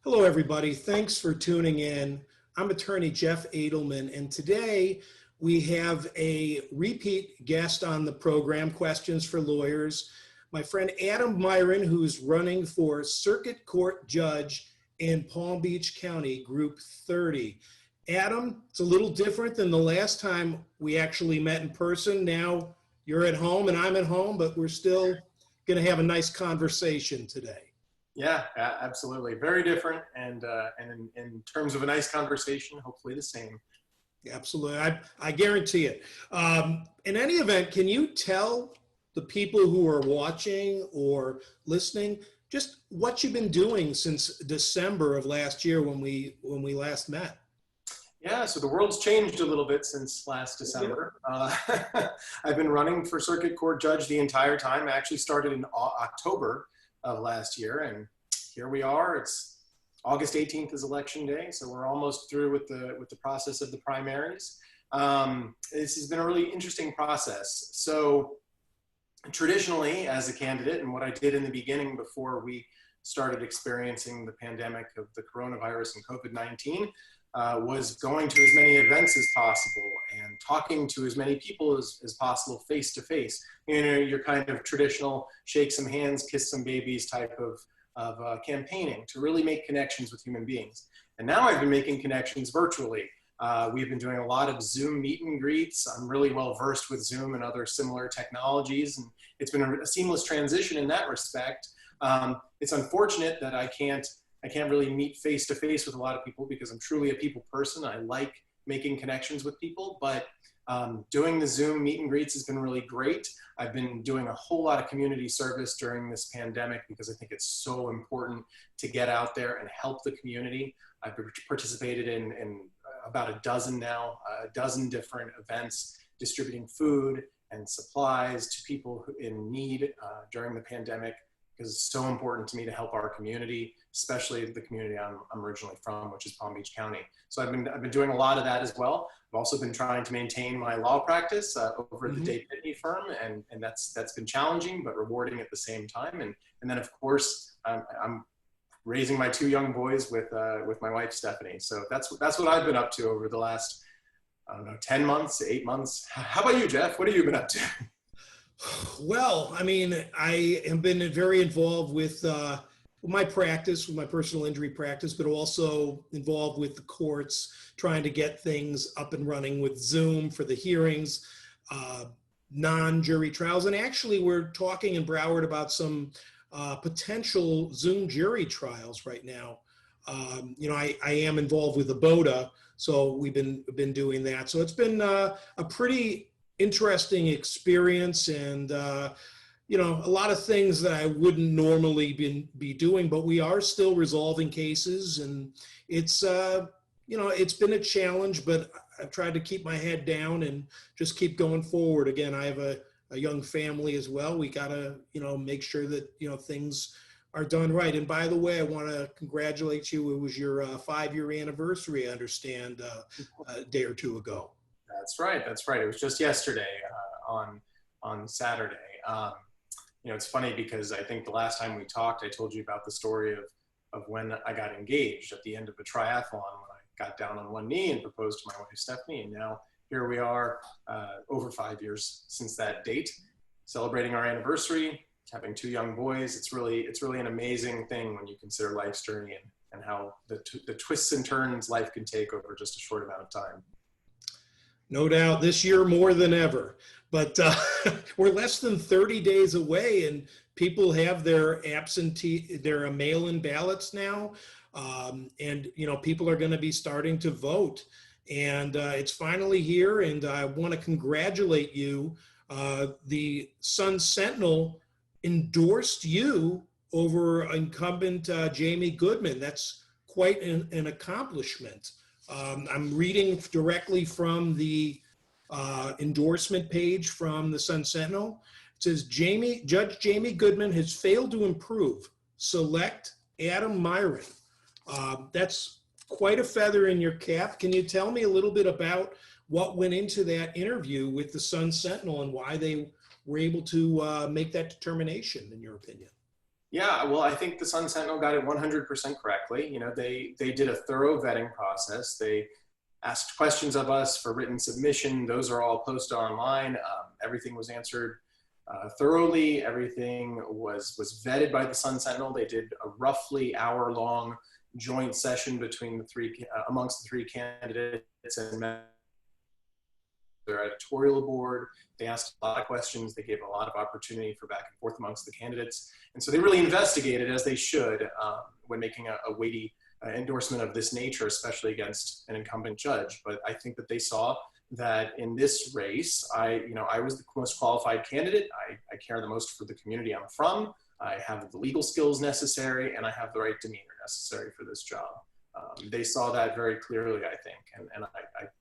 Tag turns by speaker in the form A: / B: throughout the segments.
A: Hello, everybody. Thanks for tuning in. I'm attorney Jeff Edelman, and today we have a repeat guest on the program, Questions for Lawyers, my friend Adam Myron, who's running for Circuit Court Judge in Palm Beach County, Group 30. Adam, it's a little different than the last time we actually met in person. Now you're at home and I'm at home, but we're still going to have a nice conversation today.
B: Yeah, absolutely. Very different, and in terms of a nice conversation, hopefully the same.
A: Absolutely. I guarantee it. In any event, can you tell the people who are watching or listening just what you've been doing since December of last year when we last met?
B: Yeah, so the world's changed a little bit since last December. I've been running for Circuit Court Judge the entire time. I actually started in October of last year, and here we are. It's August 18th is election day, so we're almost through with the process of the primaries. This has been a really interesting process. So traditionally, as a candidate, and what I did in the beginning before we started experiencing the pandemic of the coronavirus and COVID-19, was going to as many events as possible and talking to as many people as possible face to face. You know, your kind of traditional shake some hands, kiss some babies type of campaigning to really make connections with human beings. And now I've been making connections virtually. We've been doing a lot of Zoom meet and greets. I'm really well versed with Zoom and other similar technologies, and it's been a seamless transition in that respect. It's unfortunate that I can't really meet face to face with a lot of people because I'm truly a people person. I like making connections with people, but doing the Zoom meet and greets has been really great. I've been doing a whole lot of community service during this pandemic because I think it's so important to get out there and help the community. I've participated in about a dozen different events, distributing food and supplies to people in need during the pandemic, because it's so important to me to help our community, especially the community I'm originally from, which is Palm Beach County. So I've been doing a lot of that as well. I've also been trying to maintain my law practice over at the Day Pitney firm, and that's been challenging but rewarding at the same time. And then of course I'm raising my two young boys with my wife Stephanie. So that's what I've been up to over the last, I don't know, 10 months, 8 months. How about you, Jeff? What have you been up to?
A: Well, I mean, I have been very involved with my practice, with my personal injury practice, but also involved with the courts, trying to get things up and running with Zoom for the hearings, non-jury trials. And actually, we're talking in Broward about some potential Zoom jury trials right now. You know, I am involved with the BOTA, so we've been doing that. So it's been a pretty interesting experience, and you know, a lot of things that I wouldn't normally be doing, but we are still resolving cases, and it's you know, it's been a challenge, but I've tried to keep my head down and just keep going forward. Again, I have a young family as well. We gotta, you know, make sure that, you know, things are done right. And by the way, I want to congratulate you. It was your 5-year anniversary, I understand, a day or two ago.
B: That's right. It was just yesterday on Saturday. You know, it's funny because I think the last time we talked, I told you about the story of when I got engaged at the end of a triathlon, when I got down on one knee and proposed to my wife Stephanie, and now here we are, over 5 years since that date, celebrating our anniversary, having two young boys. It's really an amazing thing when you consider life's journey and how the twists and turns life can take over just a short amount of time.
A: No doubt, this year more than ever. But we're less than 30 days away, and people have their mail-in ballots now, and you know, people are going to be starting to vote, and it's finally here. And I want to congratulate you. The Sun Sentinel endorsed you over incumbent Jamie Goodman. That's quite an accomplishment. I'm reading directly from the endorsement page from the Sun Sentinel. It says, Judge Jamie Goodman has failed to improve. Select Adam Myron. That's quite a feather in your cap. Can you tell me a little bit about what went into that interview with the Sun Sentinel and why they were able to make that determination, in your opinion?
B: Yeah, well, I think the Sun Sentinel got it 100% correctly. You know, they did a thorough vetting process. They asked questions of us for written submission. Those are all posted online. Everything was answered thoroughly. Everything was vetted by the Sun Sentinel. They did a roughly hour-long joint session between the three amongst the three candidates and their editorial board. They asked a lot of questions. They gave a lot of opportunity for back and forth amongst the candidates. And so they really investigated, as they should, when making a weighty endorsement of this nature, especially against an incumbent judge. But I think that they saw that in this race, I was the most qualified candidate. I care the most for the community I'm from. I have the legal skills necessary, and I have the right demeanor necessary for this job. They saw that very clearly, I think, and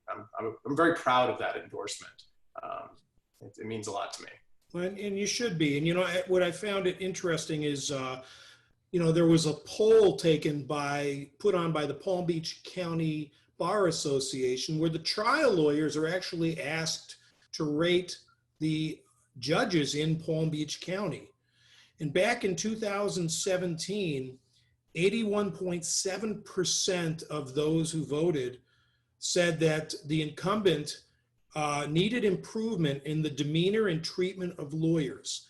B: I'm very proud of that endorsement. It means a lot to me.
A: And you should be. And, what I found it interesting is, there was a poll put on by the Palm Beach County Bar Association where the trial lawyers are actually asked to rate the judges in Palm Beach County. And back in 2017, 81.7% of those who voted said that the incumbent needed improvement in the demeanor and treatment of lawyers.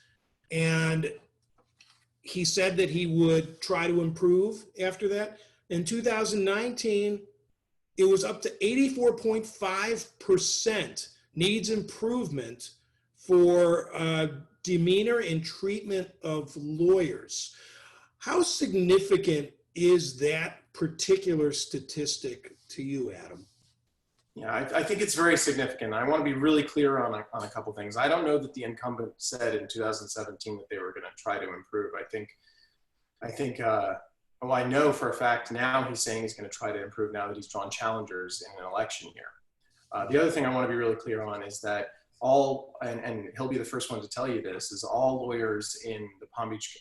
A: And he said that he would try to improve after that. In 2019, it was up to 84.5% needs improvement for demeanor and treatment of lawyers. How significant is that particular statistic to you, Adam?
B: Yeah, I think it's very significant. I want to be really clear on a couple things. I don't know that the incumbent said in 2017 that they were going to try to improve. I know for a fact now he's saying he's going to try to improve now that he's drawn challengers in an election year. The other thing I want to be really clear on is that and he'll be the first one to tell you this, is all lawyers in Palm Beach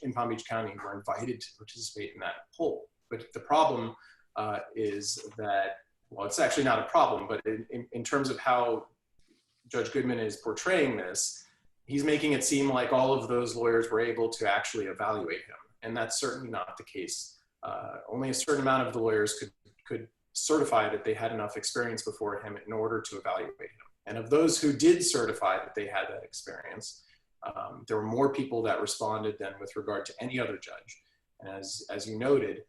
B: County were invited to participate in that poll. But the problem is that, well, it's actually not a problem, but in terms of how Judge Goodman is portraying this, he's making it seem like all of those lawyers were able to actually evaluate him. And that's certainly not the case. Only a certain amount of the lawyers could certify that they had enough experience before him in order to evaluate him. And of those who did certify that they had that experience, there were more people that responded than with regard to any other judge. And as you noted,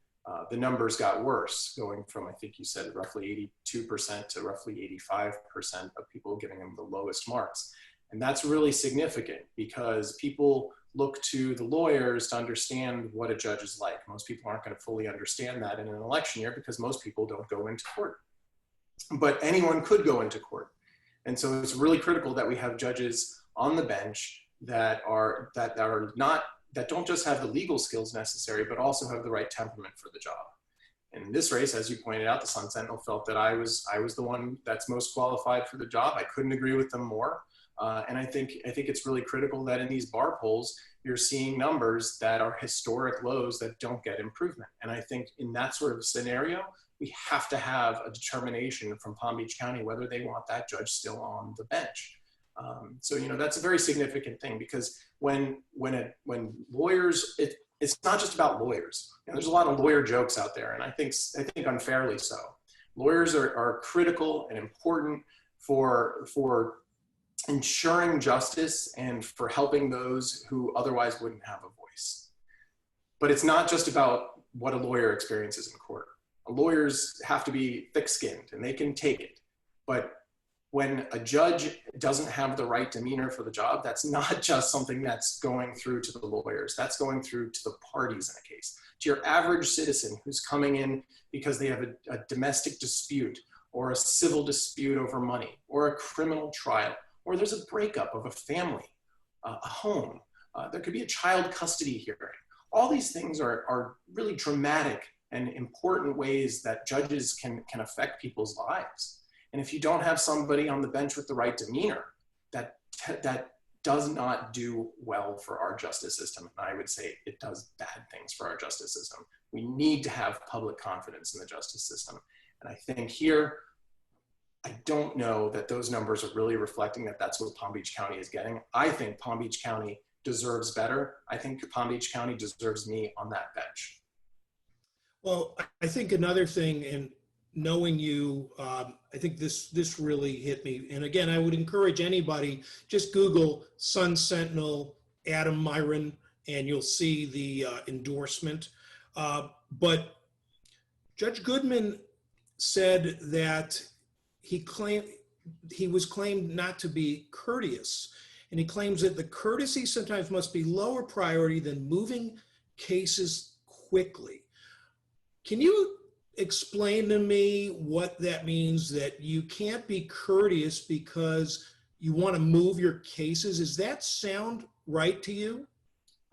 B: the numbers got worse, going from, I think you said, roughly 82% to roughly 85% of people giving him the lowest marks. And that's really significant because people look to the lawyers to understand what a judge is like. Most people aren't going to fully understand that in an election year because most people don't go into court. But anyone could go into court. And so it's really critical that we have judges on the bench that don't just have the legal skills necessary, but also have the right temperament for the job. In this race, as you pointed out, the Sun Sentinel felt that I was the one that's most qualified for the job. I couldn't agree with them more. And I think it's really critical that in these bar polls, you're seeing numbers that are historic lows that don't get improvement. And I think in that sort of scenario, we have to have a determination from Palm Beach County whether they want that judge still on the bench. So that's a very significant thing because when lawyers, it's not just about lawyers. There's a lot of lawyer jokes out there, and I think unfairly so. Lawyers are critical and important for ensuring justice and for helping those who otherwise wouldn't have a voice. But it's not just about what a lawyer experiences in court. Lawyers have to be thick-skinned and they can take it. But when a judge doesn't have the right demeanor for the job, that's not just something that's going through to the lawyers. That's going through to the parties in a case. To your average citizen who's coming in because they have a domestic dispute or a civil dispute over money or a criminal trial, or there's a breakup of a family, a home. There could be a child custody hearing. All these things are really dramatic and important ways that judges can affect people's lives. And if you don't have somebody on the bench with the right demeanor, that does not do well for our justice system. And I would say it does bad things for our justice system. We need to have public confidence in the justice system. And I think here, I don't know that those numbers are really reflecting that that's what Palm Beach County is getting. I think Palm Beach County deserves better. I think Palm Beach County deserves me on that bench.
A: Well, I think another thing, and knowing you, I think this really hit me. And again, I would encourage anybody, just Google Sun Sentinel, Adam Myron, and you'll see the endorsement. But Judge Goodman said that he was claimed not to be courteous. And he claims that the courtesy sometimes must be lower priority than moving cases quickly. Can you explain to me what that means, that you can't be courteous because you want to move your cases? Does that sound right to you?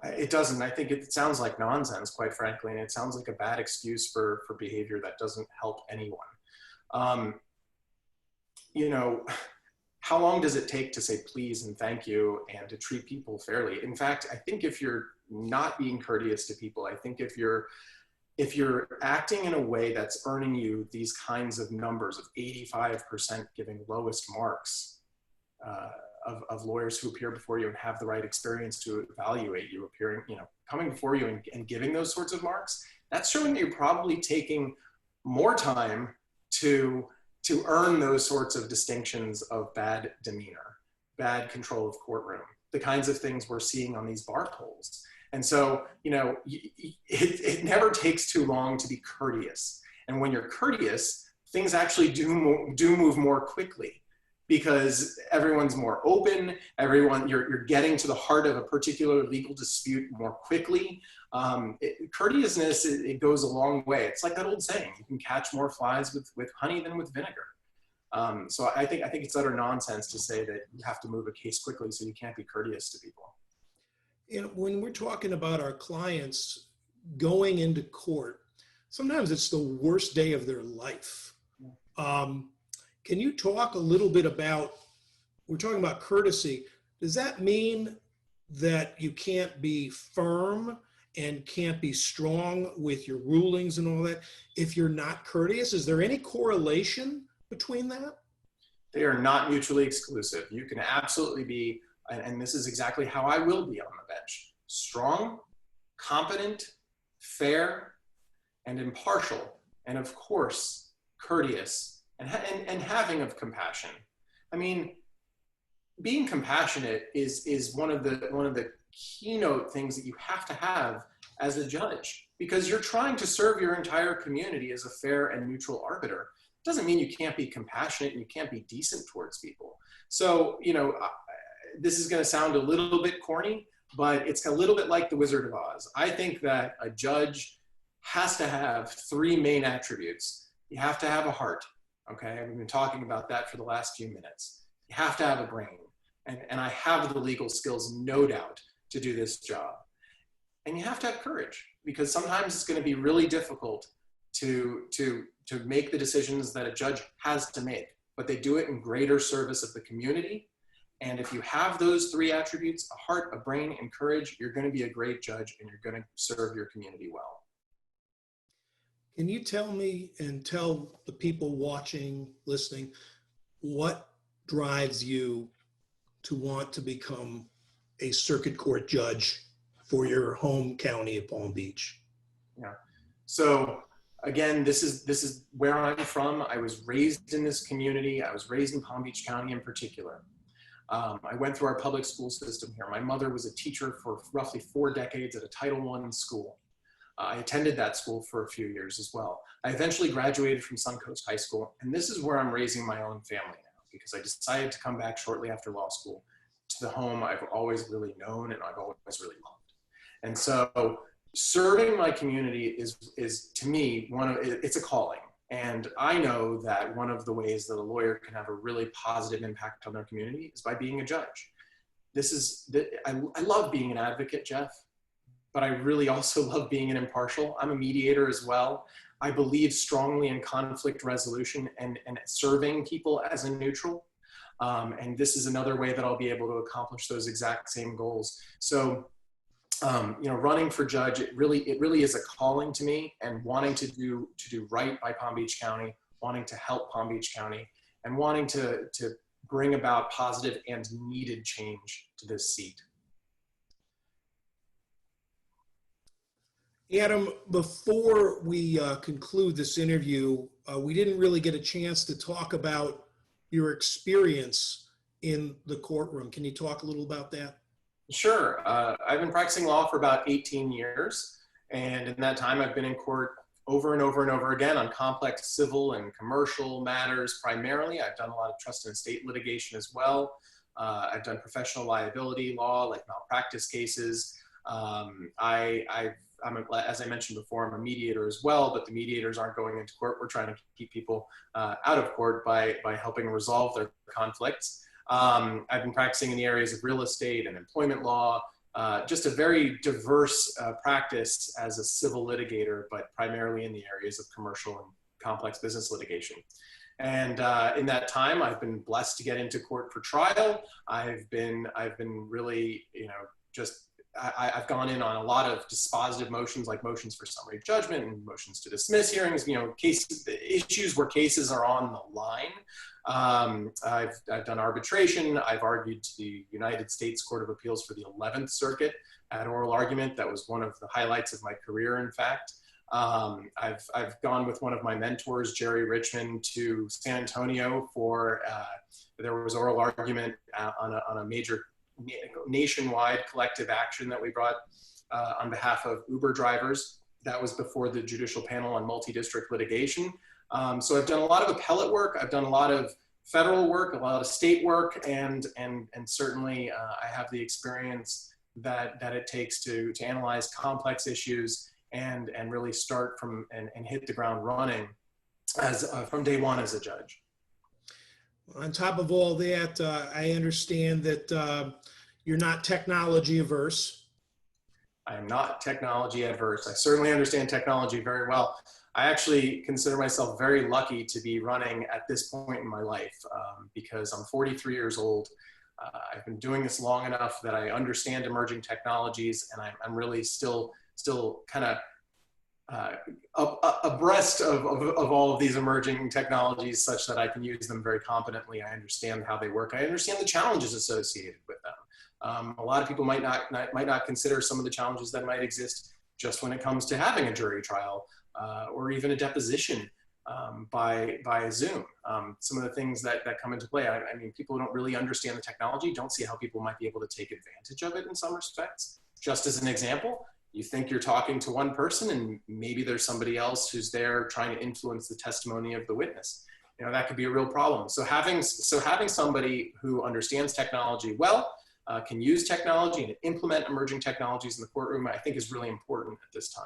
B: It doesn't. I think it sounds like nonsense, quite frankly, and it sounds like a bad excuse for behavior that doesn't help anyone. You know, how long does it take to say please and thank you and to treat people fairly? In fact, I think if you're not being courteous to people, I think if you're acting in a way that's earning you these kinds of numbers of 85% giving lowest marks of lawyers who appear before you and have the right experience to evaluate you, coming before you and giving those sorts of marks, that's showing that you're probably taking more time to earn those sorts of distinctions of bad demeanor, bad control of courtroom, the kinds of things we're seeing on these bar polls. And so, it never takes too long to be courteous. And when you're courteous, things actually do move more quickly because everyone's more open. You're getting to the heart of a particular legal dispute more quickly. Courteousness, it goes a long way. It's like that old saying, you can catch more flies with honey than with vinegar. So I think it's utter nonsense to say that you have to move a case quickly so you can't be courteous to people.
A: When we're talking about our clients going into court, sometimes it's the worst day of their life. Can you talk a little bit about, we're talking about courtesy, does that mean that you can't be firm and can't be strong with your rulings and all that if you're not courteous? Is there any correlation between that?
B: They are not mutually exclusive. You can absolutely be, and this is exactly how I will be on the bench, strong, competent, fair, and impartial, and of course, courteous, and having of compassion. I mean, being compassionate is one of the keynote things that you have to have as a judge, because you're trying to serve your entire community as a fair and neutral arbiter. It doesn't mean you can't be compassionate and you can't be decent towards people. So, this is going to sound a little bit corny, but it's a little bit like the Wizard of Oz. I think that a judge has to have three main attributes. You have to have a heart. Okay, we've been talking about that for the last few minutes. You have to have a brain, and I have the legal skills, no doubt, to do this job. And you have to have courage, because sometimes it's going to be really difficult to make the decisions that a judge has to make, but they do it in greater service of the community. And if you have those three attributes, a heart, a brain, and courage, you're going to be a great judge and you're going to serve your community well.
A: Can you tell me and tell the people watching, listening, what drives you to want to become a circuit court judge for your home county of Palm Beach?
B: Yeah. So again, this is where I'm from. I was raised in this community. I was raised in Palm Beach County in particular. I went through our public school system here. My mother was a teacher for roughly 4 decades at a Title I school. I attended that school for a few years as well. I eventually graduated from Suncoast High School, and this is where I'm raising my own family now, because I decided to come back shortly after law school to the home I've always really known and I've always really loved. And so serving my community is to me, it's a calling. And I know that one of the ways that a lawyer can have a really positive impact on their community is by being a judge. I love being an advocate, Jeff, but I really also love being an impartial. I'm a mediator as well. I believe strongly in conflict resolution and serving people as a neutral. And this is another way that I'll be able to accomplish those exact same goals. So, running for judge, it really is a calling to me, and wanting to do right by Palm Beach County, wanting to help Palm Beach County, and wanting to bring about positive and needed change to this seat.
A: Adam, before we conclude this interview, we didn't really get a chance to talk about your experience in the courtroom. Can you talk a little about that?
B: Sure. I've been practicing law for about 18 years. And in that time, I've been in court over and over and over again on complex civil and commercial matters primarily. I've done a lot of trust and estate litigation as well. I've done professional liability law, like malpractice cases. As I mentioned before, I'm a mediator as well, but the mediators aren't going into court. We're trying to keep people out of court by helping resolve their conflicts. I've been practicing in the areas of real estate and employment law, just a very diverse practice as a civil litigator, but primarily in the areas of commercial and complex business litigation. And in that time, I've been blessed to get into court for trial. I've been really, I've gone in on a lot of dispositive motions, like motions for summary judgment and motions to dismiss hearings, issues where cases are on the line. I've done arbitration. I've argued to the United States Court of Appeals for the 11th Circuit at oral argument. That was one of the highlights of my career, in fact. I've gone with one of my mentors, Jerry Richmond, to San Antonio for, there was oral argument on a major nationwide collective action that we brought on behalf of Uber drivers. That was before the Judicial Panel on Multi-District Litigation. So I've done a lot of appellate work. I've done a lot of federal work, a lot of state work, and certainly I have the experience that it takes to analyze complex issues and really start from and hit the ground running from day one as a judge.
A: On top of all that, I understand that you're not technology averse.
B: I am not technology adverse. I certainly understand technology very well. I actually consider myself very lucky to be running at this point in my life because I'm 43 years old. I've been doing this long enough that I understand emerging technologies, and I'm really still kind of abreast of all of these emerging technologies such that I can use them very competently. I understand how they work. I understand the challenges associated with them. A lot of people might not consider some of the challenges that might exist just when it comes to having a jury trial or even a deposition by Zoom. Some of the things that come into play, I mean, people who don't really understand the technology don't see how people might be able to take advantage of it in some respects. Just as an example, you think you're talking to one person and maybe there's somebody else who's there trying to influence the testimony of the witness. You know, that could be a real problem. So having somebody who understands technology well, can use technology and implement emerging technologies in the courtroom, I think is really important at this time.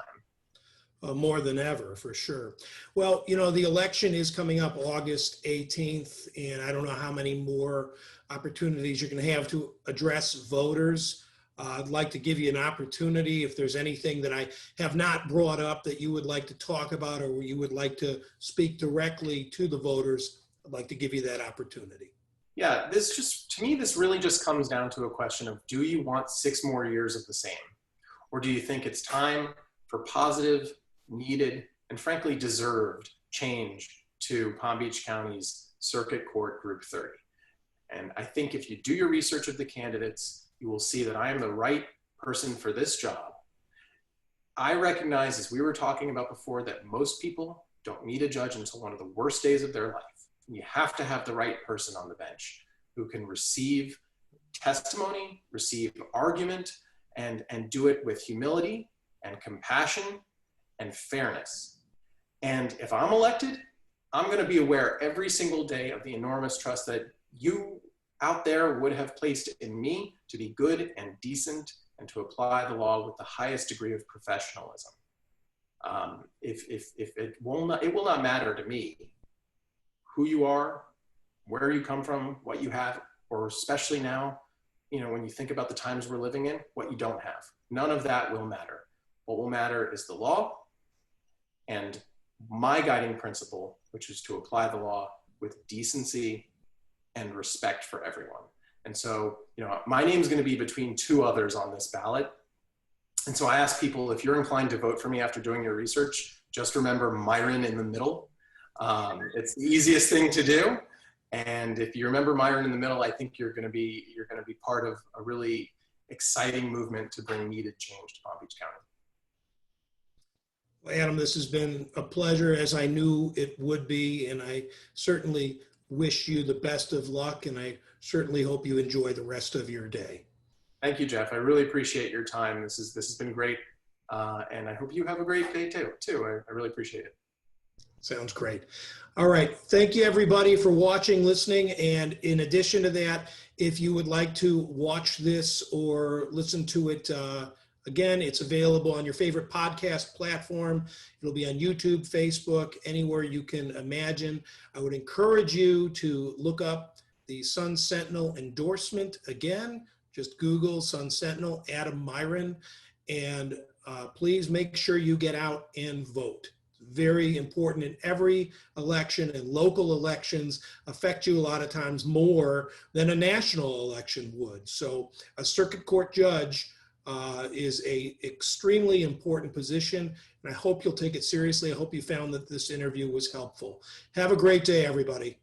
A: More than ever, for sure. Well, you know, the election is coming up August 18th, and I don't know how many more opportunities you're going to have to address voters. I'd like to give you an opportunity if there's anything that I have not brought up that you would like to talk about or you would like to speak directly to the voters. I'd like to give you that opportunity.
B: Yeah, to me, this really just comes down to a question of, do you want 6 more years of the same? Or do you think it's time for positive, needed, and frankly deserved change to Palm Beach County's Circuit Court Group 30? And I think if you do your research of the candidates, you will see that I am the right person for this job. I recognize, as we were talking about before, that most people don't meet a judge until one of the worst days of their life. You have to have the right person on the bench who can receive testimony, receive argument, and do it with humility and compassion and fairness. And if I'm elected, I'm going to be aware every single day of the enormous trust that you out there would have placed in me to be good and decent and to apply the law with the highest degree of professionalism. It will not matter to me who you are, where you come from, what you have, or especially now, you know, when you think about the times we're living in, what you don't have. None of that will matter. What will matter is the law and my guiding principle, which is to apply the law with decency and respect for everyone. And so, you know, my name is going to be between 2 others on this ballot. And so I ask people, if you're inclined to vote for me after doing your research, just remember Myron in the middle. It's the easiest thing to do. And if you remember Myron in the middle, I think you're going to be part of a really exciting movement to bring needed change to Palm Beach County.
A: Adam, this has been a pleasure, as I knew it would be, and I certainly wish you the best of luck, and I certainly hope you enjoy the rest of your day.
B: Thank you, Jeff. I really appreciate your time. This has been great, and I hope you have a great day too. I really appreciate it.
A: Sounds great. All right. Thank you, everybody, for watching, listening. And in addition to that, if you would like to watch this or listen to it again, it's available on your favorite podcast platform. It'll be on YouTube, Facebook, anywhere you can imagine. I would encourage you to look up the Sun Sentinel endorsement again. Just Google Sun Sentinel, Adam Myron, and please make sure you get out and vote. Very important in every election, and local elections affect you a lot of times more than a national election would. So a circuit court judge is a extremely important position, and I hope you'll take it seriously. I hope you found that this interview was helpful. Have a great day, everybody.